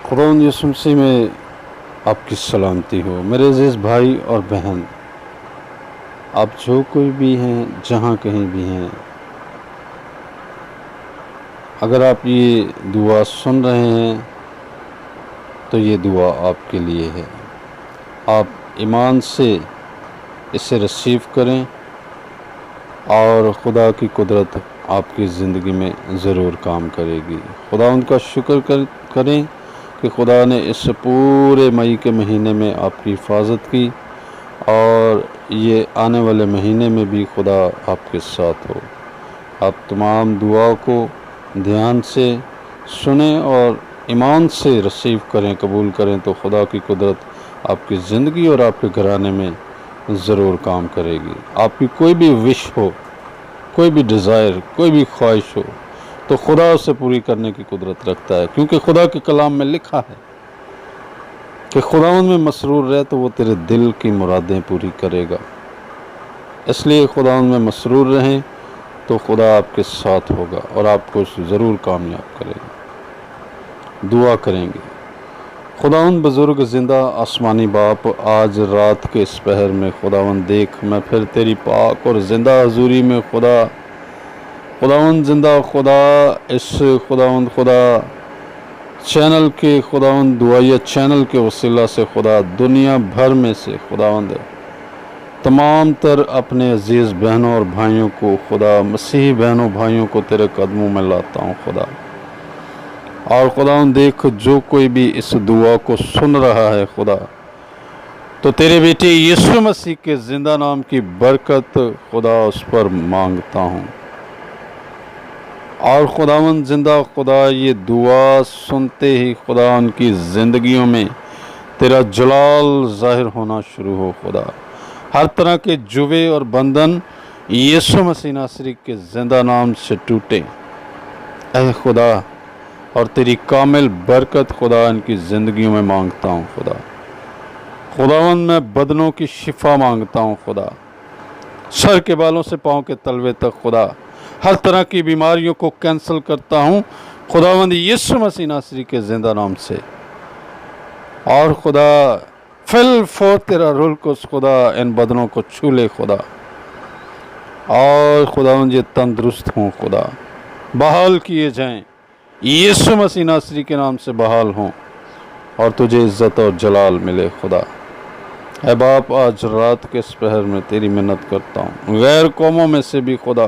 خداوند یسوع مسیح میں آپ کی سلامتی ہو میرے عزیز بھائی اور بہن، آپ جو کوئی بھی ہیں، جہاں کہیں بھی ہیں، اگر آپ یہ دعا سن رہے ہیں تو یہ دعا آپ کے لیے ہے۔ آپ ایمان سے اسے ریسیو کریں اور خدا کی قدرت آپ کی زندگی میں ضرور کام کرے گی۔ خدا ان کا شکر کریں کہ خدا نے اس پورے مئی کے مہینے میں آپ کی حفاظت کی، اور یہ آنے والے مہینے میں بھی خدا آپ کے ساتھ ہو۔ آپ تمام دعاؤں کو دھیان سے سنیں اور ایمان سے ریسیو کریں، قبول کریں، تو خدا کی قدرت آپ کی زندگی اور آپ کے گھرانے میں ضرور کام کرے گی۔ آپ کی کوئی بھی وش ہو، کوئی بھی ڈیزائر، کوئی بھی خواہش ہو، تو خدا اسے پوری کرنے کی قدرت رکھتا ہے، کیونکہ خدا کے کلام میں لکھا ہے کہ خداوند میں مسرور رہ تو وہ تیرے دل کی مرادیں پوری کرے گا۔ اس لیے خداوند میں مسرور رہیں تو خدا آپ کے ساتھ ہوگا اور آپ کو ضرور کامیاب کرے گا۔ دعا کریں گے۔ خداوند بزرگ زندہ آسمانی باپ، آج رات کے اس پہر میں خداوند دیکھ میں پھر تیری پاک اور زندہ حضوری میں خداوند زندہ خدا، اس خدا چینل کے خداوند دعائیہ چینل کے وسیلہ سے خدا دنیا بھر میں سے خداوند تمام تر اپنے عزیز بہنوں اور بھائیوں کو، خدا مسیحی بہنوں بھائیوں کو تیرے قدموں میں لاتا ہوں خدا۔ اور خداوند دیکھ جو کوئی بھی اس دعا کو سن رہا ہے خدا، تو تیرے بیٹے یسوع مسیح کے زندہ نام کی برکت خدا اس پر مانگتا ہوں۔ اور خداوند زندہ خدا یہ دعا سنتے ہی خدا ان کی زندگیوں میں تیرا جلال ظاہر ہونا شروع ہو خدا۔ ہر طرح کے جوے اور بندھن یسوع مسیح ناصری کے زندہ نام سے ٹوٹے اے خدا، اور تیری کامل برکت خدا ان کی زندگیوں میں مانگتا ہوں خدا۔ خداوند میں بدنوں کی شفا مانگتا ہوں خدا، سر کے بالوں سے پاؤں کے تلوے تک خدا۔ ہر طرح کی بیماریوں کو کینسل کرتا ہوں خداوند یسوع مسیح ناصری کے زندہ نام سے۔ اور خدا فل فور تیرا رول کو خدا ان بدنوں کو چھو لے خدا، اور خداوند یہ تندرست ہوں خدا، بحال کیے جائیں یسوع مسیح ناصری کے نام سے، بحال ہوں اور تجھے عزت اور جلال ملے خدا۔ اے باپ، آج رات کے اس پہر میں تیری منت کرتا ہوں، غیر قوموں میں سے بھی خدا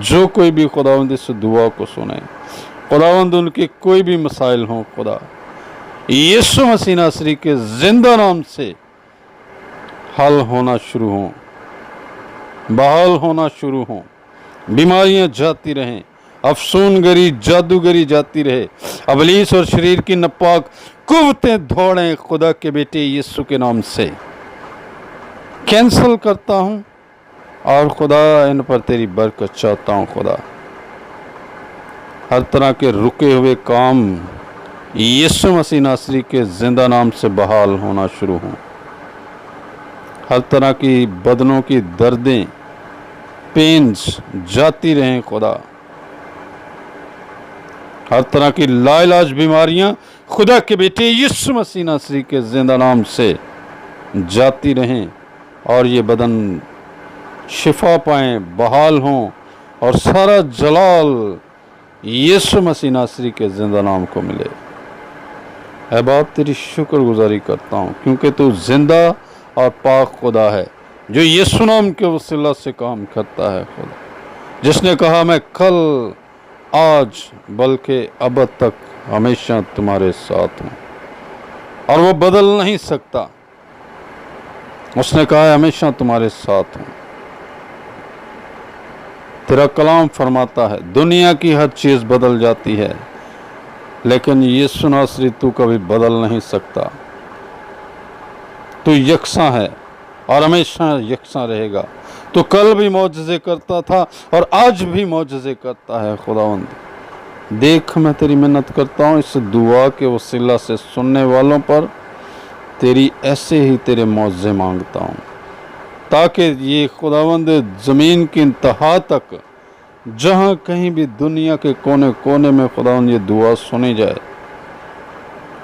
جو کوئی بھی خداوند اس دعا کو سنے، خداوند ان کے کوئی بھی مسائل ہوں خدا، یسوع مسیح ناصری کے زندہ نام سے حل ہونا شروع ہوں، بحال ہونا شروع ہوں، بیماریاں جاتی رہیں، افسون گری جادوگری جاتی رہے، ابلیس اور شریر کی ناپاک قوتیں دوڑیں خدا کے بیٹے یسوع کے نام سے کینسل کرتا ہوں، اور خدا ان پر تیری برکت چاہتا ہوں خدا۔ ہر طرح کے رکے ہوئے کام یسوع مسیح ناصری کے زندہ نام سے بحال ہونا شروع ہوں۔ ہر طرح کی بدنوں کی دردیں، پینز جاتی رہیں خدا۔ ہر طرح کی لا علاج بیماریاں خدا کے بیٹے یسوع مسیح ناصری کے زندہ نام سے جاتی رہیں، اور یہ بدن شفا پائیں، بحال ہوں، اور سارا جلال یسوع مسیح ناصری کے زندہ نام کو ملے۔ اے باپ، تیری شکر گزاری کرتا ہوں کیونکہ تو زندہ اور پاک خدا ہے، جو یسوع نام کے وسیلہ سے کام کرتا ہے خدا، جس نے کہا میں کل، آج، بلکہ ابد تک ہمیشہ تمہارے ساتھ ہوں، اور وہ بدل نہیں سکتا۔ اس نے کہا ہے ہمیشہ تمہارے ساتھ ہوں۔ تیرا کلام فرماتا ہے دنیا کی ہر چیز بدل جاتی ہے، لیکن یسوع ناصری تو کبھی بدل نہیں سکتا۔ تو یکساں ہے اور ہمیشہ یکساں رہے گا۔ تو کل بھی معجزے کرتا تھا اور آج بھی معجزے کرتا ہے خداوند۔ دیکھ میں تیری منت کرتا ہوں، اس دعا کے وسیلہ سے سننے والوں پر تیری ایسے ہی تیرے معجزے مانگتا ہوں، تاکہ یہ خداوند زمین کی انتہا تک، جہاں کہیں بھی دنیا کے کونے کونے میں خداوند یہ دعا سنی جائے،